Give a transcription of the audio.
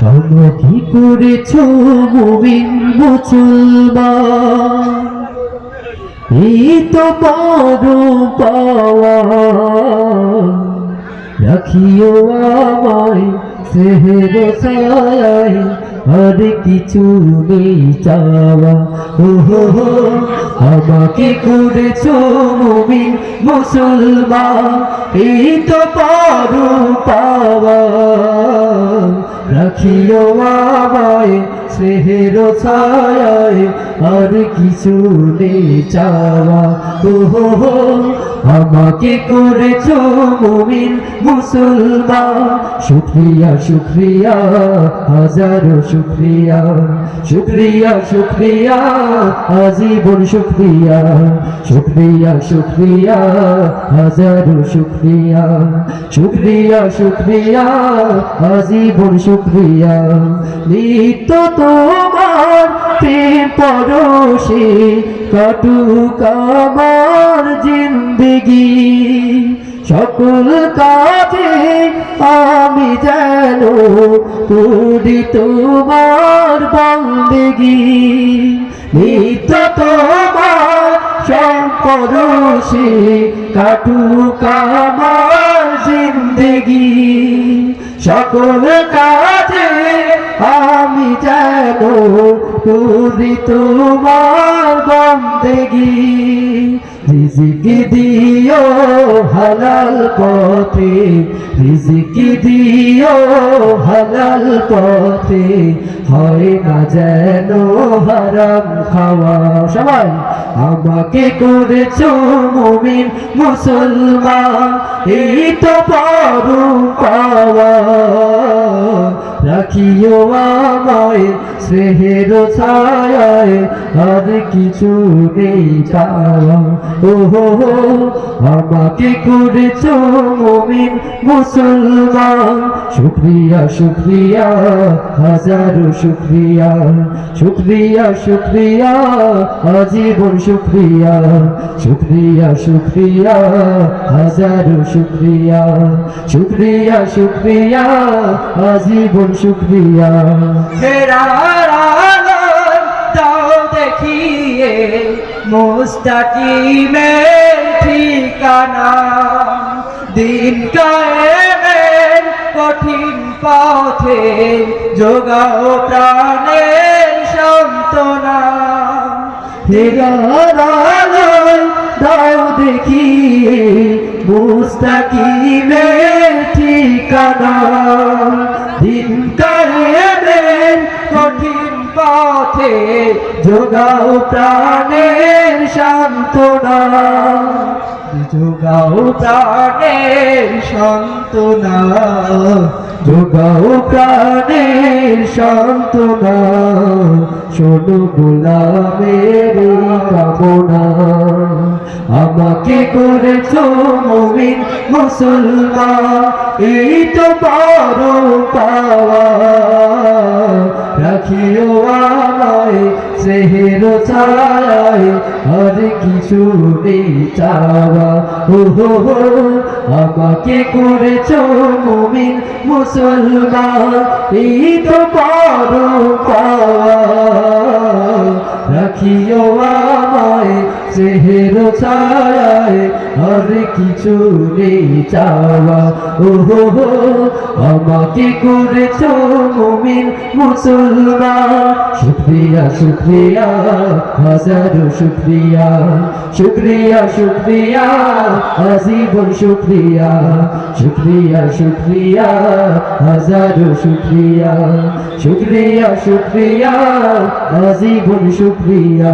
তোমরা কি করেছ মুমিন মুসলমান, এই তো বড় পাওয়া। রাখিও আমায় সেহের ছায়ায়, আর কিছু নেই চাওয়া। আমাকে করেছ মুমিন মুসলমান, এই তো বড় পাওয়া। রাখিও আমায় স্নেহের ছায়ায়, আর কিছু নেই চাওয়া। আমাকে করেছ মুমিন মুসলমান, শুকরিয়া শুকরিয়া হাজারো শুকরিয়া। শুকরিয়া শুকরিয়া আজীবন শুকরিয়া। শুকরিয়া শুকরিয়া হাজারো শুকরিয়া। শুকরিয়া শুকরিয়া আজীবন শুকরিয়া। নিত্য তোমার প্রেম পরশে কাটুক আমার জিন্দেগি। সকল কাজে আমি যেন করি তোমার বন্দেগি। নিত্য তোমার পরশে কাটুক আমার জিন্দেগি। সকল কাজে আমি যেন করি তোমার বন্দেগি। রিজিক দিও হালাল পথে, রিজিক দিও হালাল পথে, হয় না যেন হারাম খাওয়া। সবাই আমাকে করেছ মুমিন মুসলমান, এই তো বড় পাওয়া। রাখিও আমায় স্নেহের ছায়ায়, আর কিছু নেই চাওয়া। আমাকে করেছ মুমিন মুসলমান, শুকরিয়া শুকরিয়া হাজারো শুকরিয়া। শুকরিয়া শুকরিয়া আজীবন শুকরিয়া। শুকরিয়া শুকরিয়া হাজারো শুকরিয়া। শুকরিয়া শুকরিয়া আজীবন শুকরিয়া। দাও দেখিয়ে মুস্তাকিমের ঠিকানা, দিন কায়েমের কঠিন পথে যোগাও প্রাণের সান্ত্বনা। দাও দেখিয়ে মুস্তাকিমের ঠিকানা, দিন কায়েমের কঠিন পথে যোগাও প্রাণের সান্ত্বনা। যোগাও প্রাণের সান্ত্বনা। যোগাও প্রাণের সান্ত্বনা। শোনো গোলামের কামনা, আমাকে করেছ মুমিন মুসলমান, এই তো বড় পাওয়া। রাখিও আমায় স্নেহের ছায়ায়, আর কিছু নেই চাওয়া। আমাকে করেছ মুমিন মুসলমান, এই তো বড় পাওয়া। রাখিও আমায় স্নেহের ছায়ায়, আর কিছু নেই চাওয়া। আমাকে করেছ মুমিন মুসলমান, শুকরিয়া শুকরিয়া হাজারো শুকরিয়া। শুকরিয়া শুকরিয়া আজীবন শুকরিয়া। শুকরিয়া শুকরিয়া হাজারো শুকরিয়া। শুকরিয়া শুকরিয়া আজীবন শুকরিয়া।